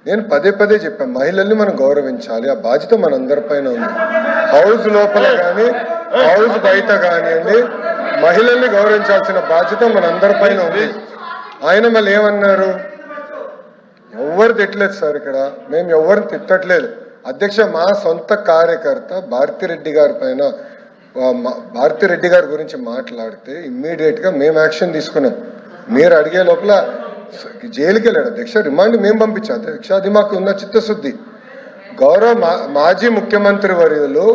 నేను పదే పదే చెప్పాను, మహిళల్ని మనం గౌరవించాలి, ఆ బాధ్యత మనందరిపైన ఉంది. హౌస్ లోపల కానీ హౌస్ బయట కానివ్వండి, మహిళల్ని గౌరవించాల్సిన బాధ్యత మనందరిపైన ఉంది. ఆయన మళ్ళీ ఏమన్నారు, ఎవరు తిట్టలేదు సార్, ఇక్కడ మేము ఎవరిని తిట్టట్లేదు అధ్యక్ష. మా సొంత కార్యకర్త భారతిరెడ్డి గారి పైన, భారతిరెడ్డి గారి గురించి మాట్లాడితే ఇమ్మీడియట్ గా మేము యాక్షన్ తీసుకున్నాం. మీరు అడిగే లోపల జైలుకి వెళ్ళాడు అధ్యక్ష, రిమాండ్ మేము పంపించాం అధ్యక్ష. అది మాకు ఉన్న చిత్తశుద్ధి. గౌరవ మాజీ ముఖ్యమంత్రి వర్యులు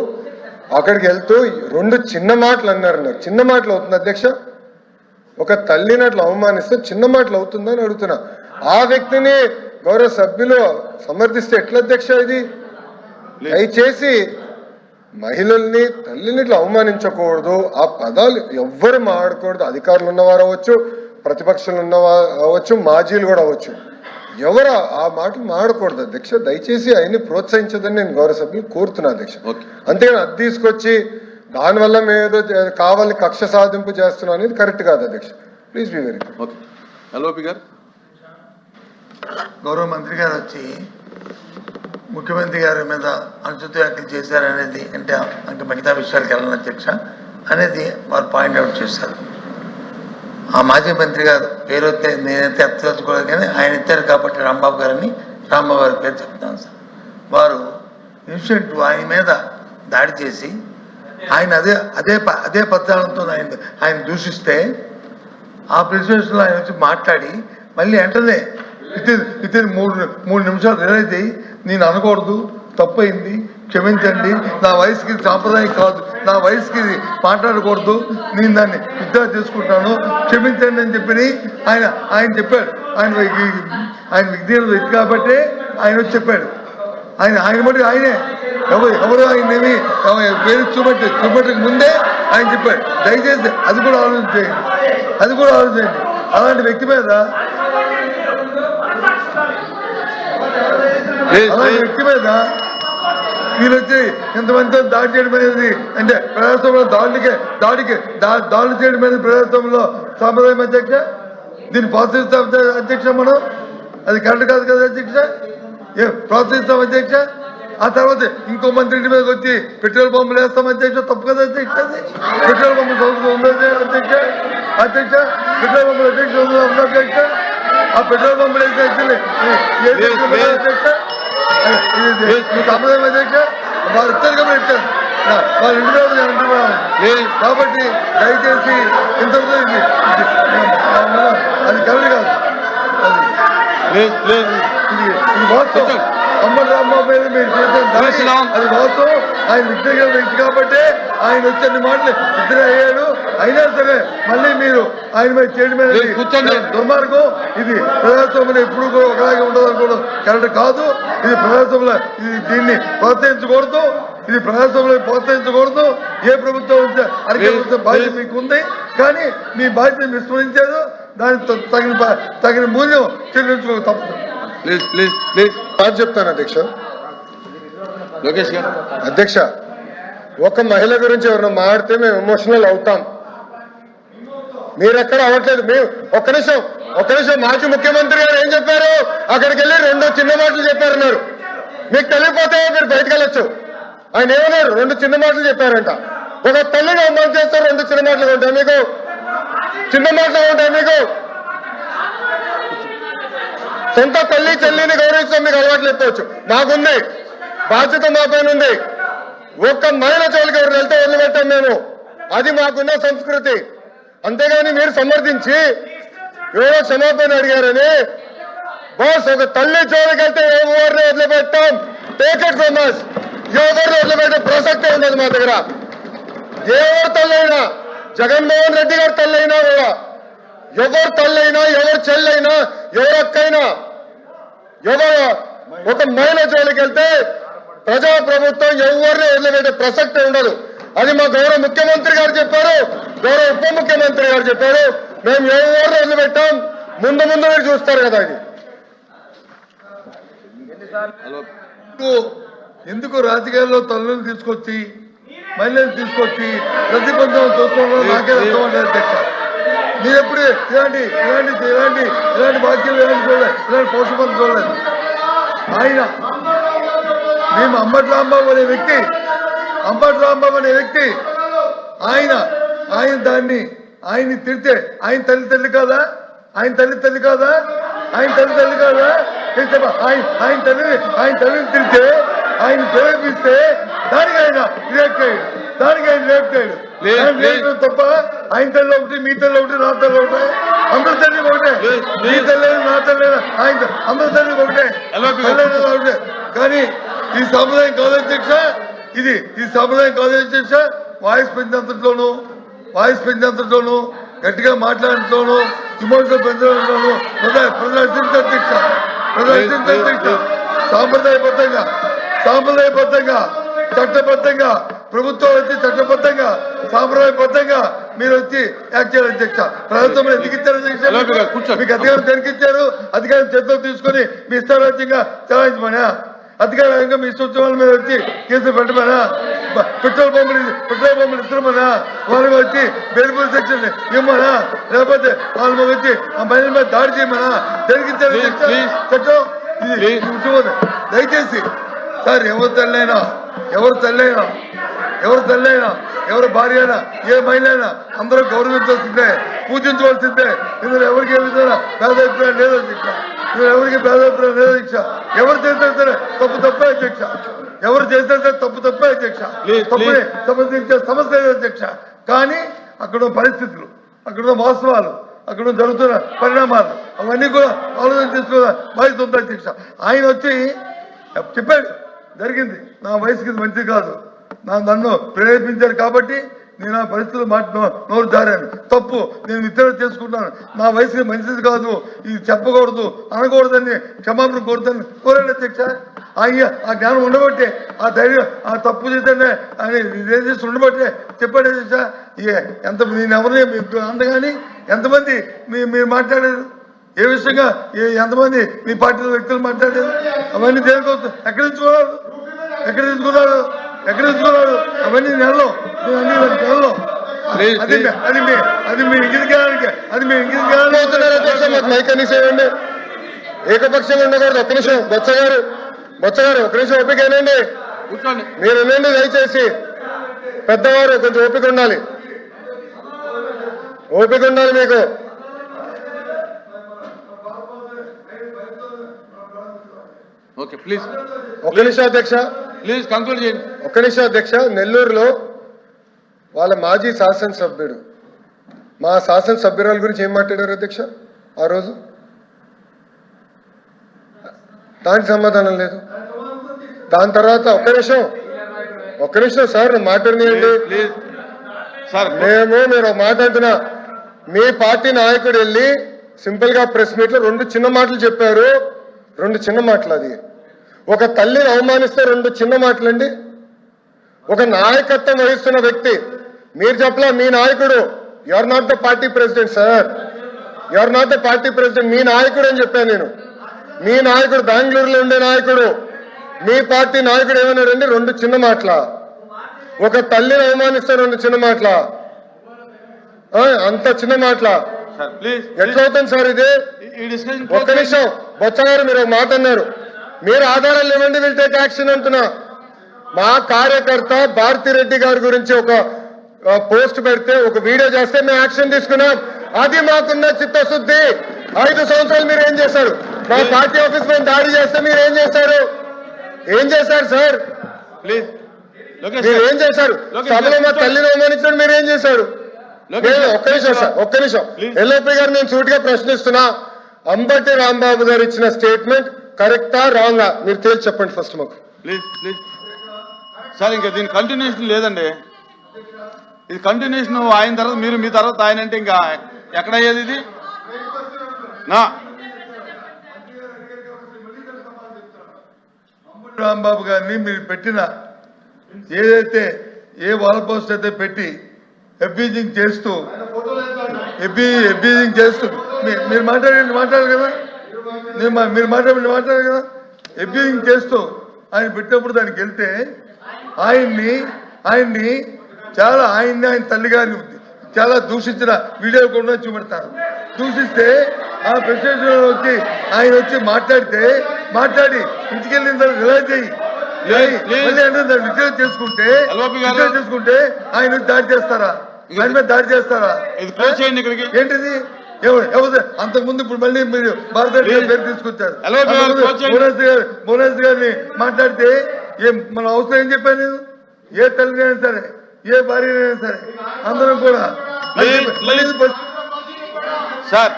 అక్కడికి వెళ్తూ 2 చిన్న మాటలు అన్నారు. చిన్న మాటలు అవుతుంది అధ్యక్ష? ఒక తల్లిని అట్లా అవమానిస్తే చిన్న మాటలు అవుతుందని అడుగుతున్నా. ఆ వ్యక్తిని గౌరవ సభ్యులు సమర్థిస్తే ఎట్లా అధ్యక్ష? ఇది దయచేసి మహిళల్ని, తల్లిని ఇట్లా అవమానించకూడదు. ఆ పదాలు ఎవ్వరు మాట్లాడకూడదు. అధికారులు ఉన్నవారు అవ్వచ్చు, ప్రతిపక్షాలు ఉన్నవారు అవ్వచ్చు, మాజీలు కూడా అవ్వచ్చు. ఎవరు ఆ మాటలు మాడకూడదు అధ్యక్ష. దయచేసి ఆయన్ని ప్రోత్సహించదని నేను గౌరవ సభ్యులు కోరుతున్నా అధ్యక్ష. అంతేగాని అది తీసుకొచ్చి దానివల్ల మేము కావాలని కక్ష సాధింపు చేస్తున్నాం అనేది కరెక్ట్ కాదు అధ్యక్ష. Please be very good. LOP గారు, గౌరవ మంత్రి గారు వచ్చి ముఖ్యమంత్రి గారి మీద అనుచిత వ్యాఖ్యలు చేశారనేది అంటే మిగతా విషయాలకు వెళ్ళాలి అధ్యక్ష అనేది వారు పాయింట్అవుట్ చేశారు. ఆ మాజీ మంత్రి గారు పేరు వస్తే నేనైతే ఎత్తదలుచుకోలేదు, కానీ ఆయన ఎత్తారు కాబట్టి రాంబాబు గారిని, రాంబాబు గారి పేరు చెప్తాను సార్. వారు ఇన్సిడెంట్ ఆయన మీద దాడి చేసి ఆయన అదే పద్యాలతో ఆయన దూషిస్తే ఆ ప్రెసిడెన్స్లో ఆయన వచ్చి మాట్లాడి మళ్ళీ వెంటనే ఇతని మూడు నిమిషాలు రిలైజ్ అయ్యి నేను అనకూడదు, తప్పైంది, క్షమించండి, నా వయసుకి సాంప్రదాయం కాదు, నా వయసుకి మాట్లాడకూడదు, నేను దాన్ని విత్డ్రా చేసుకుంటాను, క్షమించండి అని చెప్పి ఆయన చెప్పాడు. ఆయన విజ్ఞాన వ్యక్తి కాబట్టి ఆయన వచ్చి చెప్పాడు. ఆయన బట్టి ఆయనే ఎవరు ఆయనేమి పేరు చూపెట్టక ముందే ఆయన చెప్పాడు. దయచేసి అది కూడా ఆలోచించండి. అలాంటి వ్యక్తి మీద వీళ్ళు వచ్చి ఇంతమందితో దాడి చేయడం అనేది అంటే ప్రజాస్వామ్యంలో దాడులు చేయడం అనేది ప్రజాస్వామ్యంలో సాంప్రదాయం అధ్యక్ష. దీన్ని ప్రోత్సహిస్తాం అధ్యక్ష. మనం అది కరెక్ట్ కాదు కదా అధ్యక్ష. ప్రోత్సహిస్తాం అధ్యక్ష. ఆ తర్వాత ఇంకో మంత్రి ఇంటి మీదకి వచ్చి పెట్రోల్ పంపులు వేస్తాం అధ్యక్ష. తప్పు కదా అధ్యక్ష. పెట్రోల్ పంపులు సంవత్సరం ఉంది అధ్యక్ష. పెట్రోల్ పంపులు అధ్యక్ష ఉంది అధ్యక్ష. ఆ పెట్రోల్ పంపులు వేస్తే అధ్యక్ష సాంప్రదాయం అధ్యక్ష. వారు ఇచ్చారు కాబట్టి ఇచ్చారు, వాళ్ళ ఇంటి మీద అంటున్నాను కాబట్టి దయచేసి ఇంతవరకు అది కరెక్ట్ కాదు. ఇది వాస్తవం. రాంబాబు మీద మీరు చేసిన అది వాస్తవం. ఆయన విద్య వ్యక్తి కాబట్టి ఆయన వచ్చే మాటలు ఇద్దరు అయ్యాడు. అయినా సరే మళ్ళీ మీరు ఆయన మీద చేయడం మీద దుర్మార్గం. ఇది ప్రజాస్వామ్యంలో ఎప్పుడు కూడా ఒకలాగే ఉండదు అనుకోవడం కరెక్ట్ కాదు. ఇది ప్రజాస్వామ్యంలో దీన్ని ప్రోత్సహించకూడదు. ఇది ప్రజాస్వామ్యంలో ప్రోత్సహించకూడదు. ఏ ప్రభుత్వం అధికార బాధ్యత మీకు ఉంది, కానీ మీ బాధ్యతను విస్మరించారు. దానికి తగిన మూల్యం చెల్లించుకోక తప్పదు. చెప్తాను అధ్యక్ష. లోకేష్ గారు, అధ్యక్ష, ఒక మహిళ గురించి ఎవరైనా మాడితే మేము ఎమోషనల్ అవుతాం. మీరు ఎక్కడ అవ్వట్లేదు. మేము ఒక్క నిమిషం మాజీ ముఖ్యమంత్రి గారు ఏం చెప్పారు, అక్కడికి వెళ్ళి 2 చిన్న మాటలు చెప్పారన్నారు. మీకు తెలియకపోతే మీరు బయటకు వెళ్ళొచ్చు. ఆయన ఏమన్నారు, 2 చిన్న మాటలు చెప్పారంట. ఒక తల్లిని అవమానం చేస్తారు, 2 చిన్న మాటలు ఉంటాయి మీకు? చిన్న మాటలు ఉంటాయి మీకు? సొంత తల్లి చెల్లిని గౌరవించడం మీకు అలవాట్లు ఎత్తవచ్చు. మాకుంది, బాధ్యత మా పైన ఉంది. ఒక్క మహిళ జోలికి ఎవరు వెళ్తే వదిలిపెట్టాం మేము. అది మాకున్న సంస్కృతి. అంతేగాని మీరు సమర్థించి ఎవరో క్షమాపణ అడిగారని బాస్, ఒక తల్లి జోలికి వెళ్తే ఎవరిని వదిలిపెట్టాం. Take it from us. ఎవరిని వదిలిపెట్టే ప్రసక్తే ఉండదు మా దగ్గర. ఎవరు తల్లైనా, జగన్మోహన్ రెడ్డి గారు తల్లైనా కూడా, ఎవరు తల్లైనా, ఎవరు చెల్లైనా, ఎవరు అక్కైనా, ఎవరు ఒక మహిళ జోలికి వెళ్తే ప్రజాప్రభుత్వం ఎవరిని వదిలిపెట్టే ప్రసక్తే ఉండదు. అది మా గౌరవ ముఖ్యమంత్రి గారు చెప్పారు, గౌరవ ఉప ముఖ్యమంత్రి గారు చెప్పారు. మేము ఎవరిని వదిలిపెట్టాం. ముందు మీరు చూస్తారు కదా. ఇది ఎందుకు రాజకీయాల్లో తల్లులు తీసుకొచ్చి మహిళలు తీసుకొచ్చి ప్రతిబంధం చూసుకోవడం నాకే అర్థం అంటే అధ్యక్ష. మీరు ఎప్పుడు ఇలాంటి వాక్యాలు చూడలేదు, ఇలాంటి పోషపం చూడలేదు. ఆయన మేము అంబటి రాంబాబు అనే వ్యక్తి ఆయన ఆయన్ని తిడితే ఆయన తల్లి కాదా ఆయన తల్లి కాదా ఆయన తల్లిని తిడితే ఆయన ప్రేరేపిస్తే దానికి ఆయన రియాక్ట్ అయ్యాడు తప్ప ఆయన తల్లి ఒకటి మీ తల్లి ఒకటి నా తల్లి ఒకటే అందరి తల్లి ఒకటే మీ తల్లి నా తల్లి ఆయన అందరి తల్లి ఒకటే కానీ ఈ సాంప్రదాయం కాదు అధ్యక్ష ఈ సాంప్రదాయం కాదు అధ్యక్ష వాయిస్ పెంచినంతలోను గట్టిగా మాట్లాడటంలోను ఇమోషనల్ పెంచడంలోను ప్రదర్శించ సాంప్రదాయబద్ధంగా చట్టబద్ధంగా ప్రభుత్వం వచ్చి చట్టబద్ధంగా సాంప్రదాయబద్ధంగా మీరు వచ్చి యాక్ట్ చేయాలి అధ్యక్ష. ప్రభుత్వం ఎందుకు ఇచ్చారు అధ్యక్ష? మీకు అధికారం దొరికిచ్చారు, అధికారం చేతులు తీసుకొని మీ ఇష్టారాజ్యంగా చలాయించమనా? అధికారంగా మీ సూచనల మీద వచ్చి కేసులు పెట్టమనా? పెట్రోల్ పంపులు ఇస్తున్నామనా? వాళ్ళకి వచ్చి బెయిల్బుల్ సెక్షన్ ఇవ్వమనా? లేకపోతే వాళ్ళ మీద వచ్చి ఆ మహిళల మీద దాడి చేయమనా? జరిగించారు చట్టం ఇది. దయచేసి సార్ ఎవరు తల్లైనా ఎవరు భార్య అయినా ఏ మహిళ అయినా అందరూ గౌరవించాల్సిందే, పూజించవలసిందే. ఇందులో ఎవరికి ఏ విధంగా భేదాభిప్రాయం లేదు అధ్యక్ష. ఎవరు చేసినా సరే తప్పే అధ్యక్ష. తప్పుని సంబంధించే సమస్య లేదు అధ్యక్ష. కానీ అక్కడ పరిస్థితులు, అక్కడ వాస్తవాలు, అక్కడ జరుగుతున్న పరిణామాలు అవన్నీ కూడా ఆలోచన చేసుకోవాలి బాధ్యత ఉంది అధ్యక్ష. ఆయన వచ్చి చెప్పాడు జరిగింది, నా వయసుకి మంచిది కాదు, నన్ను ప్రేరేపించారు కాబట్టి నేను ఆ పరిస్థితులు నోరు జారాను, తప్పు, నేను విత్తనం చేసుకుంటాను, నా వయసుకి మంచిది కాదు, ఇది చెప్పకూడదు అనకూడదని క్షమాపణ కోరాడు అధ్యక్ష. ఆయన ఆ జ్ఞానం ఉండబట్టే, ఆ ధైర్యం, ఆ తప్పు చేస్తేనే ఆయన ఇదేం చేసి ఉండబట్టే చెప్పాడు అధ్యక్ష. నేను ఎవరిని అందగాని ఎంతమంది మీరు మాట్లాడారు, ఏ విషయంగా ఎంతమంది మీ పార్టీలో వ్యక్తులు మాట్లాడారు, అవన్నీ దేనికోసం ఎక్కడ తీసుకున్నారు అవన్నీ నెలలో అది మీ ఇంగిదికి ఏకపక్షంగా ఉండకూడదు. ఒక్క నిమిషం బొచ్చగారు ఒక్క నిమిషం ఓపిక ఏనండి, మీరు వినండి దయచేసి. పెద్దవారు కొంచెం ఓపిక ఉండాలి మీకు. ఓకే ప్లీజ్ ఒక్క నిమిషం అధ్యక్ష, ప్లీజ్ కంక్లూడ్ చేయండి. ఒక్క నిమిషం అధ్యక్ష. నెల్లూరులో వాళ్ళ మాజీ శాసనసభ్యుడు మా శాసనసభ్యురాల గురించి ఏం మాట్లాడారు అధ్యక్ష ఆ రోజు? దానికి సమాధానం లేదు. దాని తర్వాత ఒక్క నిమిషం సార్ మాట్లాడినండి. మీరు మాట్లాడుతున్నా మీ పార్టీ నాయకుడు వెళ్ళి సింపుల్ గా ప్రెస్ మీట్ లో రెండు చిన్న మాటలు చెప్పారు. అది ఒక తల్లిని అవమానిస్తే రెండు చిన్న మాటలండి. ఒక నాయకత్వం వహిస్తున్న వ్యక్తి మీరు చెప్పలా, మీ నాయకుడు you are not the party president sir, you are not the party president, మీ నాయకుడు అని చెప్పాను నేను. మీ నాయకుడు బెంగళూరులో ఉండే నాయకుడు, మీ పార్టీ నాయకుడు ఏమన్నాడండి? రెండు చిన్న మాటల. ఒక తల్లిని అవమానిస్తే రెండు చిన్న మాటల, అంత చిన్న మాటల ఎట్లా అవుతుంది సార్ ఇది? ఒక్క నిమిషం బొచ్చగారు, మీరు ఒక మాట అన్నారు, మీరు ఆధారాలు ఇవ్వండి, విల్ టేక్ యాక్షన్ అంటున్నా. మా కార్యకర్త భారతిరెడ్డి గారి గురించి ఒక పోస్ట్ పెడితే, ఒక వీడియో చేస్తే మేము యాక్షన్ తీసుకున్నాం. అది మాకున్న చిత్తశుద్ధి. 5 సంవత్సరాలు మీరు ఏం చేశారు? మా పార్టీ ఆఫీస్ మీద దాడి చేస్తే మీరు ఏం చేశారు సార్? ప్లీజ్ మీరు ఏం చేశారు? సభలో మా తల్లిని అవమానించడం మీరు ఏం చేశారు? ఒక్క నిమిషం ఎల్ఓపి గారు, నేను సూటిగా ప్రశ్నిస్తున్నా. అంబటి రాంబాబు గారు ఇచ్చిన స్టేట్మెంట్ కరెక్టా రాంగా మీరు తేల్చి చెప్పండి ఫస్ట్ మాకు. ప్లీజ్ సార్, ఇంకా దీని కంటిన్యూషన్ లేదండి. ఇది కంటిన్యూషన్ ఆయన తర్వాత మీరు, మీ తర్వాత ఆయన అంటే ఇంకా ఎక్కడయ్యేది ఇది? రాంబాబు గారిని మీరు పెట్టిన ఏదైతే ఏ వాల్ పోస్ట్ అయితే పెట్టి అబ్యూజింగ్ చేస్తూ మీరు మాట్లాడారు కదా, మీరు మాట్లాడారు కదా, అబ్యూజింగ్ చేస్తూ ఆయన పెట్టినప్పుడు దానికి వెళ్తే ఆయన్ని చాలా ఆయన తల్లి గారిని చాలా దూషించిన వీడియో కూడా చూపెడతారు. దూషిస్తే ఆ ప్రెసిడెంట్ వచ్చి ఆయన వచ్చి మాట్లాడితే మాట్లాడి ఇంటికి వెళ్ళిన తర్వాత రిలైజ్ అయ్యి మళ్ళీ అంటే దాన్ని విత్డ్రా చేసుకుంటే ఆయన దాడి చేస్తారా? ఆయన మీద దాడి చేస్తారా? ఇది క్లోజ్ చేయండి ఇక్కడికి. ఏంటిది? అంతకుముందు ఇప్పుడు మళ్ళీ మీరు భారత పేరు తీసుకొచ్చారు. భువనేశ్వర్ గారిని మాట్లాడితే మన అవసరం ఏం చెప్పాను నేను? ఏ తల్లినైనా సరే, ఏ భార్యనైనా సరే అందరం కూడా సార్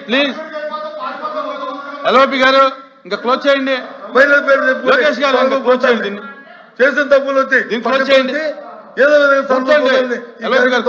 ప్లీజ్ ఎల్ఓపి గారు ఇంకా క్లోజ్ చేయండి. మహిళల పేరు లోకేష్ గారు ఇంకా క్లోజ్ చేయండి. దీన్ని చేసిన తప్పులు వచ్చి దీన్ని క్లోజ్ చేయండి. ఏదో విధంగా